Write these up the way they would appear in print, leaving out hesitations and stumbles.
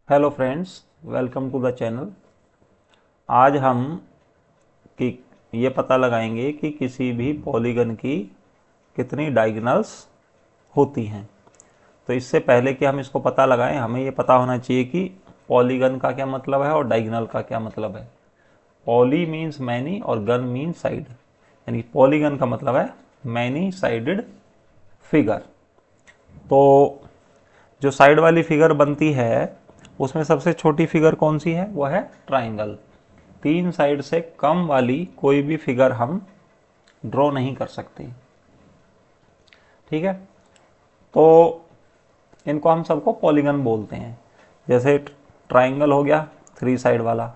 Hello friends, welcome to the channel. आज हम कि ये पता लगाएंगे कि किसी भी पॉलीगन की कितनी डायगोनल्स होती हैं। तो इससे पहले कि हम इसको पता लगाएं, हमें ये पता होना चाहिए कि पॉलीगन का क्या मतलब है और डायगोनल का क्या मतलब है। पॉली मीन्स मैनी और गन मीन्स साइड, यानी पॉलीगन का मतलब है मैनी साइडेड फिगर। तो जो साइड वाली फिगर बनती है उसमें सबसे छोटी फिगर कौन सी है? वो है ट्राइंगल। तीन साइड से कम वाली कोई भी फिगर हम ड्रॉ नहीं कर सकते। ठीक है, तो इनको हम सबको पॉलीगन बोलते हैं। जैसे ट्राइंगल हो गया थ्री साइड वाला,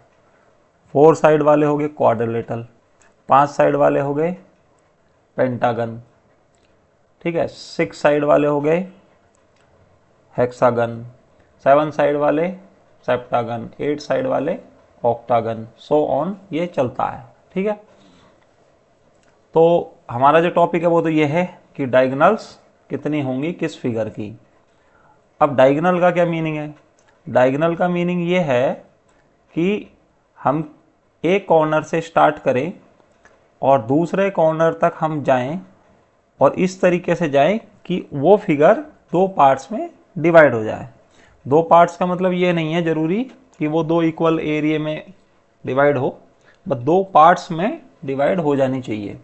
फोर साइड वाले हो गए क्वाड्रिलेटरल, पांच साइड वाले हो गए पेंटागन, ठीक है, सिक्स साइड वाले हो गए हेक्सागन, सेवन साइड वाले सेप्टागन, एट साइड वाले ऑक्टागन, सो ऑन ये चलता है। ठीक है, तो हमारा जो टॉपिक है वो तो ये है कि डायगोनल्स कितनी होंगी किस फिगर की। अब डायगोनल का क्या मीनिंग है? डायगोनल का मीनिंग ये है कि हम एक कॉर्नर से स्टार्ट करें और दूसरे कॉर्नर तक हम जाएं और इस तरीके से जाएं कि वो फिगर दो पार्ट्स में डिवाइड हो जाए। दो पार्ट्स का मतलब ये नहीं है जरूरी कि वो दो इक्वल एरिया में डिवाइड हो, बस दो पार्ट्स में डिवाइड हो जानी चाहिए।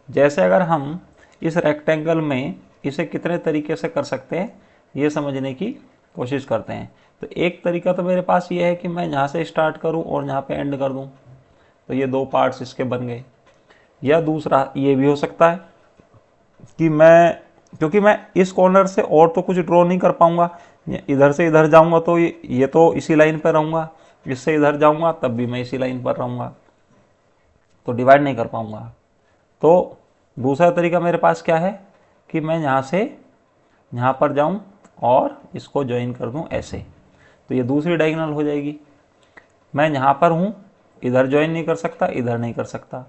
जैसे अगर हम इस रेक्टेंगल में इसे कितने तरीके से कर सकते हैं ये समझने की कोशिश करते हैं। तो एक तरीका तो मेरे पास ये है कि मैं यहाँ से स्टार्ट करूँ और यहाँ पे एंड कर दूँ, तो ये दो पार्ट्स इसके बन गए। या दूसरा ये भी हो सकता है कि क्योंकि मैं इस कॉर्नर से और तो कुछ ड्रॉ नहीं कर पाऊंगा, इधर से इधर जाऊंगा तो ये तो इसी लाइन पर रहूंगा, इससे इधर जाऊंगा तब भी मैं इसी लाइन पर रहूंगा, तो डिवाइड नहीं कर पाऊंगा। तो दूसरा तरीका मेरे पास क्या है कि मैं यहाँ से यहाँ पर जाऊँ और इसको ज्वाइन कर दूँ ऐसे, तो ये दूसरी डायगोनल हो जाएगी। मैं यहाँ पर हूँ, इधर ज्वाइन नहीं कर सकता, इधर नहीं कर सकता।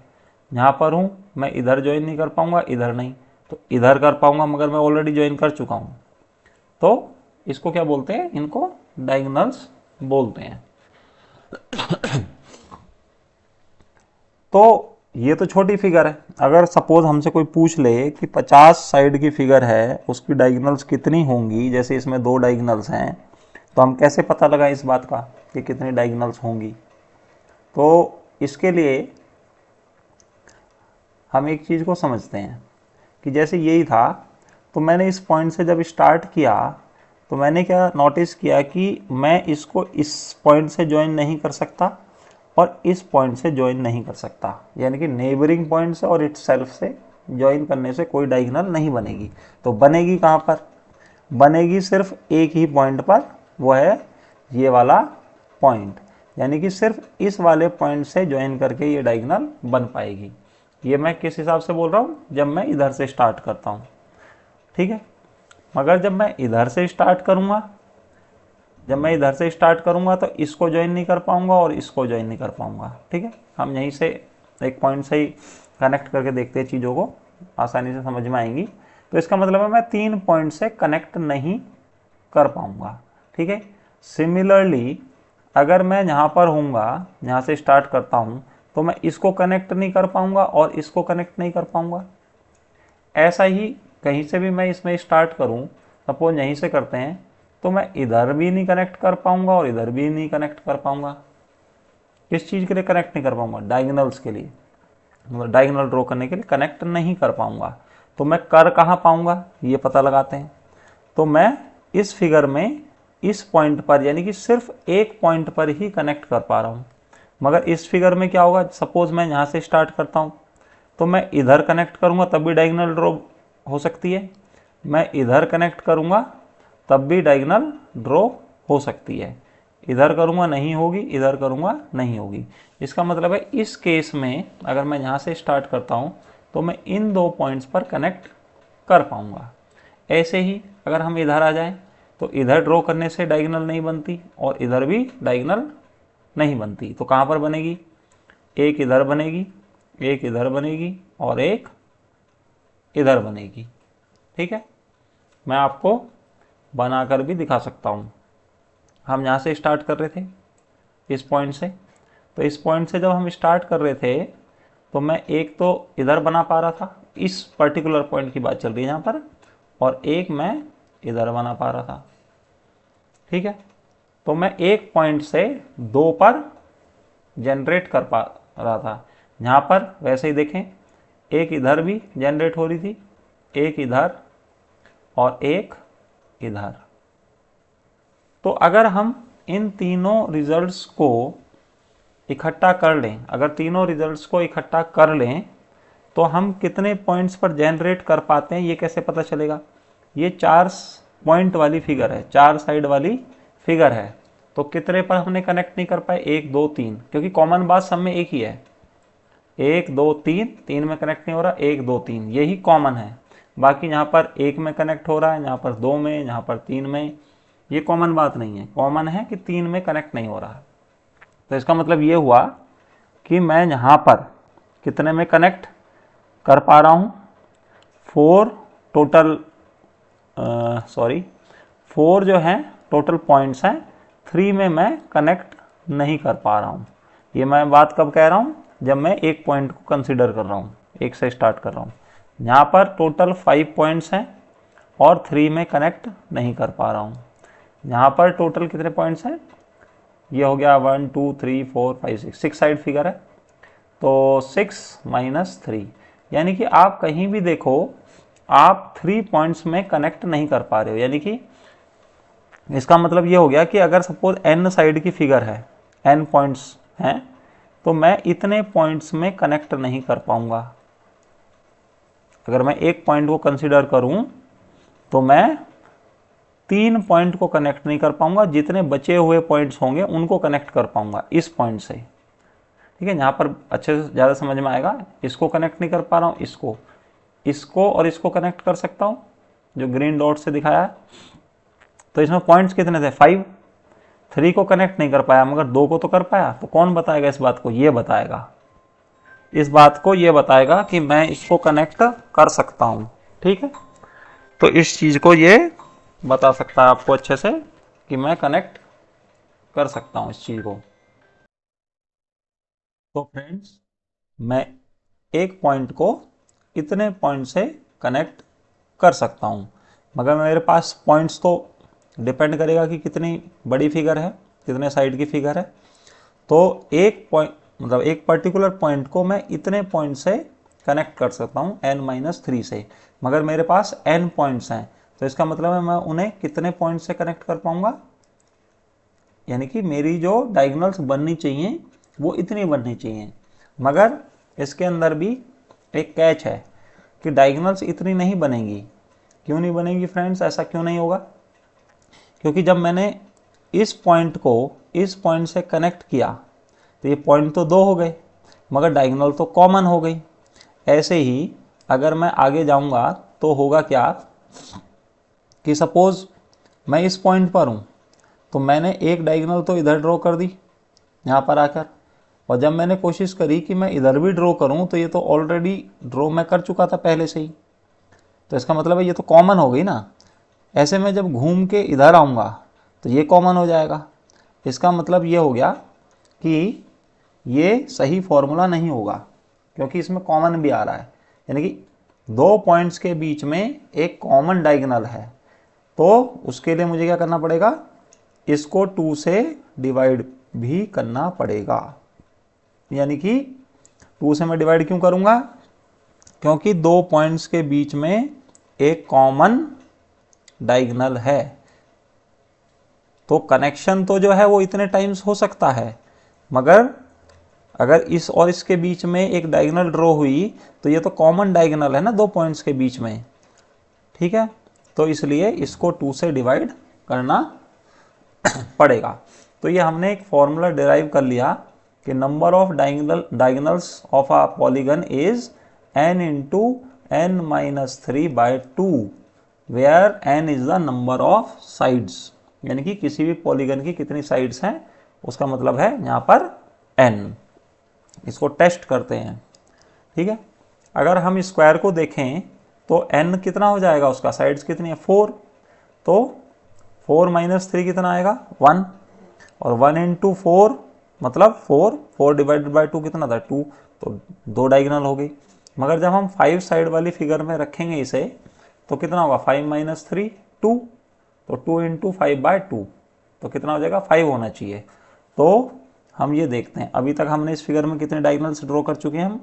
यहाँ पर हूँ, मैं इधर ज्वाइन नहीं कर पाऊंगा, इधर नहीं, तो इधर कर पाऊंगा मगर मैं ऑलरेडी ज्वाइन कर चुका हूँ। तो इसको क्या बोलते हैं? इनको डायगोनल्स बोलते हैं। तो ये तो छोटी फिगर है। अगर सपोज हमसे कोई पूछ ले कि 50 साइड की फिगर है उसकी डायगोनल्स कितनी होंगी, जैसे इसमें दो डायगोनल्स हैं, तो हम कैसे पता लगाएं इस बात का कि कितनी डायगोनल्स होंगी? तो इसके लिए हम एक चीज़ को समझते हैं कि जैसे यही था, तो मैंने इस पॉइंट से जब स्टार्ट किया तो मैंने क्या नोटिस किया कि मैं इसको इस पॉइंट से ज्वाइन नहीं कर सकता और इस पॉइंट से ज्वाइन नहीं कर सकता, यानी कि नेबरिंग पॉइंट से और इटसेल्फ से ज्वाइन करने से कोई डायगोनल नहीं बनेगी। तो बनेगी कहाँ पर? बनेगी सिर्फ एक ही पॉइंट पर, वो है ये वाला पॉइंट, यानी कि सिर्फ इस वाले पॉइंट से ज्वाइन करके ये डायगोनल बन पाएगी। ये मैं किस हिसाब से बोल रहा हूँ? जब मैं इधर से स्टार्ट करता हूँ, ठीक है। मगर जब मैं इधर से स्टार्ट करूँगा, जब मैं इधर से स्टार्ट करूँगा तो इसको ज्वाइन नहीं कर पाऊँगा और इसको ज्वाइन नहीं कर पाऊँगा। ठीक है, हम यहीं से एक पॉइंट से ही कनेक्ट करके देखते हैं, चीज़ों को आसानी से समझ में आएंगी। तो इसका मतलब है मैं तीन पॉइंट से कनेक्ट नहीं कर पाऊँगा। ठीक है, सिमिलरली अगर मैं यहाँ पर हूँगा, यहाँ से स्टार्ट करता हूँ, तो मैं इसको कनेक्ट नहीं कर पाऊँगा और इसको कनेक्ट नहीं कर पाऊँगा। ऐसा ही कहीं से भी मैं इसमें स्टार्ट करूँ, सपोज यहीं से करते हैं, तो मैं इधर भी नहीं कनेक्ट कर पाऊंगा और इधर भी नहीं कनेक्ट कर पाऊंगा। किस चीज़ के लिए कनेक्ट नहीं कर पाऊंगा? डायगोनल्स के लिए, मतलब डायगोनल ड्रॉ करने के लिए कनेक्ट नहीं कर पाऊंगा। तो मैं कर कहाँ पाऊंगा ये पता लगाते हैं। तो मैं इस फिगर में इस पॉइंट पर, यानी कि सिर्फ एक पॉइंट पर ही कनेक्ट कर पा रहा हूँ। मगर इस फिगर में क्या होगा? सपोज मैं यहाँ से स्टार्ट करता हूँ तो मैं इधर कनेक्ट करूँगा तब भी डायगोनल ड्रॉ हो सकती है, मैं इधर कनेक्ट करूँगा तब भी डायगोनल ड्रॉ हो सकती है, इधर करूँगा नहीं होगी, इधर करूँगा नहीं होगी। इसका मतलब है इस केस में अगर मैं यहाँ से स्टार्ट करता हूँ तो मैं इन दो पॉइंट्स पर कनेक्ट कर पाऊँगा। ऐसे ही अगर हम इधर आ जाएं तो इधर ड्रॉ करने से डायगोनल नहीं बनती और इधर भी डायगोनल नहीं बनती। तो कहाँ पर बनेगी? एक इधर बनेगी, एक इधर बनेगी और एक इधर बनेगी। ठीक है, मैं आपको बनाकर भी दिखा सकता हूँ। हम यहाँ से स्टार्ट कर रहे थे इस पॉइंट से, तो इस पॉइंट से जब हम स्टार्ट कर रहे थे तो मैं एक तो इधर बना पा रहा था, इस पर्टिकुलर पॉइंट की बात चल रही है यहाँ पर, और एक मैं इधर बना पा रहा था। ठीक है, तो मैं एक पॉइंट से दो पर जनरेट कर पा रहा था। यहाँ पर वैसे ही देखें, एक इधर भी जनरेट हो रही थी, एक इधर और एक इधर। तो अगर हम इन तीनों रिजल्ट्स को इकट्ठा कर लें, अगर तीनों रिजल्ट्स को इकट्ठा कर लें तो हम कितने पॉइंट्स पर जनरेट कर पाते हैं ये कैसे पता चलेगा? ये 4 पॉइंट वाली फिगर है, 4 साइड वाली फिगर है, तो कितने पर हमने कनेक्ट नहीं कर पाए? 1 2 3, क्योंकि कॉमन बात सब में एक ही है, 1 2 3, 3 में कनेक्ट नहीं हो रहा, 1 2 3 यही कॉमन है। बाकी यहाँ पर 1 में कनेक्ट हो रहा है, यहाँ पर 2 में, यहाँ पर 3 में, ये कॉमन बात नहीं है। कॉमन है कि 3 में कनेक्ट नहीं हो रहा है। तो इसका मतलब ये हुआ कि मैं यहाँ पर कितने में कनेक्ट कर पा रहा हूँ? 4 टोटल, 4 जो है टोटल पॉइंट्स हैं, 3 में मैं कनेक्ट नहीं कर पा रहा हूँ। ये मैं बात कब कह रहा हूँ? जब मैं एक पॉइंट को कंसिडर कर रहा हूँ, एक से स्टार्ट कर रहा हूँ। यहाँ पर टोटल 5 पॉइंट्स हैं और 3 में कनेक्ट नहीं कर पा रहा हूँ। यहाँ पर टोटल कितने पॉइंट्स हैं? ये हो गया 1 2 3 4 5 6, 6 साइड फिगर है, तो 6 - 3, यानी कि आप कहीं भी देखो आप 3 पॉइंट्स में कनेक्ट नहीं कर पा रहे हो। यानी कि इसका मतलब ये हो गया कि अगर सपोज n साइड की फिगर है, n पॉइंट्स हैं, तो मैं इतने पॉइंट्स में कनेक्ट नहीं कर पाऊंगा। अगर मैं एक पॉइंट को कंसीडर करूं तो मैं 3 पॉइंट को कनेक्ट नहीं कर पाऊंगा, जितने बचे हुए पॉइंट्स होंगे उनको कनेक्ट कर पाऊंगा इस पॉइंट से। ठीक है, यहाँ पर अच्छे से ज़्यादा समझ में आएगा। इसको कनेक्ट नहीं कर पा रहा हूँ, इसको और इसको कनेक्ट कर सकता हूँ, जो ग्रीन डॉट से दिखाया है। तो इसमें पॉइंट्स कितने थे? 5। 3 को कनेक्ट नहीं कर पाया, मगर 2 को तो कर पाया। तो कौन बताएगा इस बात को? ये बताएगा, इस बात को ये बताएगा कि मैं इसको कनेक्ट कर सकता हूँ। ठीक है, तो इस चीज़ को ये बता सकता है आपको अच्छे से कि मैं कनेक्ट कर सकता हूँ इस चीज़ को। तो फ्रेंड्स, मैं एक पॉइंट को इतने पॉइंट से कनेक्ट कर सकता हूँ, मगर मेरे पास पॉइंट्स तो डिपेंड करेगा कि कितनी बड़ी फिगर है, कितने साइड की फिगर है। तो एक पॉइंट मतलब एक पर्टिकुलर पॉइंट को मैं इतने पॉइंट से कनेक्ट कर सकता हूँ n-3 से, मगर मेरे पास n पॉइंट्स हैं, तो इसका मतलब है मैं उन्हें कितने पॉइंट से कनेक्ट कर पाऊंगा? यानी कि मेरी जो डायगोनल्स बननी चाहिए वो इतनी बननी चाहिए। मगर इसके अंदर भी एक कैच है कि डायगोनल्स इतनी नहीं बनेंगी। क्यों नहीं बनेंगी फ्रेंड्स? ऐसा क्यों नहीं होगा? क्योंकि जब मैंने इस पॉइंट को इस पॉइंट से कनेक्ट किया तो ये पॉइंट तो 2 हो गए, मगर डायगोनल तो कॉमन हो गई। ऐसे ही अगर मैं आगे जाऊंगा तो होगा क्या कि सपोज मैं इस पॉइंट पर हूँ, तो मैंने एक डायगोनल तो इधर ड्रॉ कर दी यहाँ पर आकर, और जब मैंने कोशिश करी कि मैं इधर भी ड्रॉ करूँ तो ये तो ऑलरेडी ड्रॉ मैं कर चुका था पहले से ही। तो इसका मतलब है ये तो कॉमन हो गई ना। ऐसे में जब घूम के इधर आऊँगा तो ये कॉमन हो जाएगा। इसका मतलब ये हो गया कि ये सही फॉर्मूला नहीं होगा, क्योंकि इसमें कॉमन भी आ रहा है। यानी कि 2 पॉइंट्स के बीच में एक कॉमन डायगोनल है, तो उसके लिए मुझे क्या करना पड़ेगा? इसको 2 से डिवाइड भी करना पड़ेगा। यानी कि 2 से मैं डिवाइड क्यों करूँगा? क्योंकि 2 पॉइंट्स के बीच में एक कॉमन डायगोनल है। तो कनेक्शन तो जो है वो इतने टाइम्स हो सकता है, मगर अगर इस और इसके बीच में एक डायगोनल ड्रॉ हुई तो ये तो कॉमन डायगोनल है ना 2 पॉइंट्स के बीच में। ठीक है, तो इसलिए इसको 2 से डिवाइड करना पड़ेगा। तो ये हमने एक फॉर्मूला डिराइव कर लिया कि number of diagonals of a polygon is n into n-3/2 where n is the number of sides. यानी कि किसी भी पॉलीगन की कितनी साइड्स हैं उसका मतलब है यहाँ पर n। इसको टेस्ट करते हैं। ठीक है, अगर हम स्क्वायर को देखें तो n कितना हो जाएगा? उसका साइड्स कितनी है? 4। तो 4 - 3 कितना आएगा? 1। और 1 इंटू 4 मतलब 4 डिवाइडेड बाई 2 कितना था 2, तो 2 डायगोनल हो गई। मगर जब हम 5 साइड वाली फिगर में रखेंगे इसे तो कितना होगा 5 माइनस 3 2, तो 2 इंटू 5/2 तो कितना हो जाएगा 5 होना चाहिए। तो हम ये देखते हैं अभी तक हमने इस फिगर में कितने डायगोनल्स ड्रॉ कर चुके हैं हम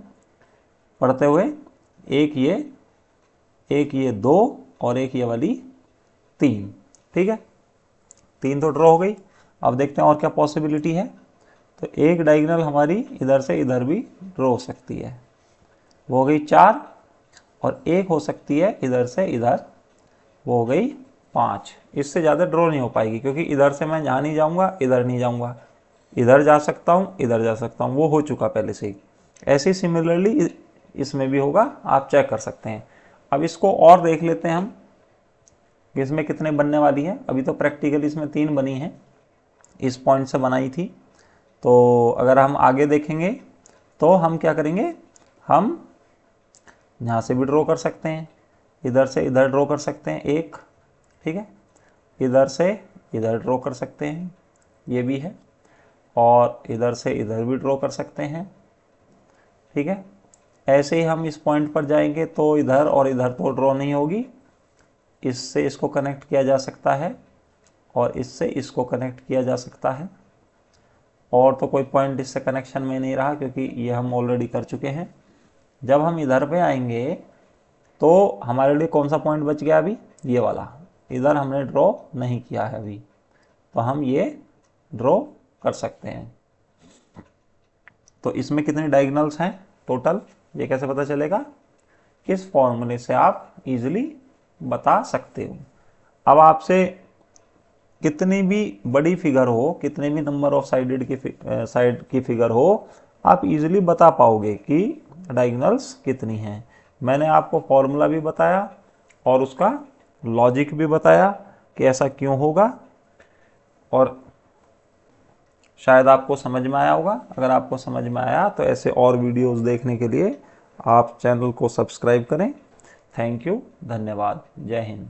पढ़ते हुए, एक ये 2 और एक ये वाली 3, ठीक है 3 तो ड्रॉ हो गई। अब देखते हैं और क्या पॉसिबिलिटी है। तो एक डायगोनल हमारी इधर से इधर भी ड्रॉ हो सकती है, वो हो गई 4, और एक हो सकती है इधर से इधर, वो हो गई 5। इससे ज़्यादा ड्रॉ नहीं हो पाएगी क्योंकि इधर से मैं जहाँ नहीं जाऊँगा इधर नहीं जाऊँगा, इधर जा सकता हूँ इधर जा सकता हूँ, वो हो चुका पहले से ही। ऐसे ही सिमिलरली इसमें भी होगा, आप चेक कर सकते हैं। अब इसको और देख लेते हैं हम कि इसमें कितने बनने वाली है। अभी तो प्रैक्टिकली इसमें 3 बनी है, इस पॉइंट से बनाई थी। तो अगर हम आगे देखेंगे तो हम क्या करेंगे, हम यहाँ से भी ड्रॉ कर सकते हैं, इधर से इधर ड्रॉ कर सकते हैं एक, ठीक है इधर से इधर ड्रॉ कर सकते हैं, ये भी है, और इधर से इधर भी ड्रॉ कर सकते हैं, ठीक है। ऐसे ही हम इस पॉइंट पर जाएंगे तो इधर और इधर तो ड्रॉ नहीं होगी, इससे इसको कनेक्ट किया जा सकता है और इससे इसको कनेक्ट किया जा सकता है, और तो कोई पॉइंट इससे कनेक्शन में नहीं रहा क्योंकि ये हम ऑलरेडी कर चुके हैं। जब हम इधर पे आएंगे तो हमारे लिए कौन सा पॉइंट बच गया अभी, ये वाला, इधर हमने ड्रॉ नहीं किया है अभी, तो हम ये ड्रॉ कर सकते हैं। तो इसमें कितने डायगोनल्स हैं टोटल, ये कैसे पता चलेगा, इस फॉर्मूले से आप इजीली बता सकते हो। अब आपसे कितनी भी बड़ी फिगर हो, कितने भी नंबर ऑफ साइड की फिगर हो, आप इजीली बता पाओगे कि डायगोनल्स कितनी हैं। मैंने आपको फॉर्मूला भी बताया और उसका लॉजिक भी बताया कि ऐसा क्यों होगा, और शायद आपको समझ में आया होगा। अगर आपको समझ में आया तो ऐसे और वीडियोस देखने के लिए आप चैनल को सब्सक्राइब करें। थैंक यू, धन्यवाद, जय हिंद।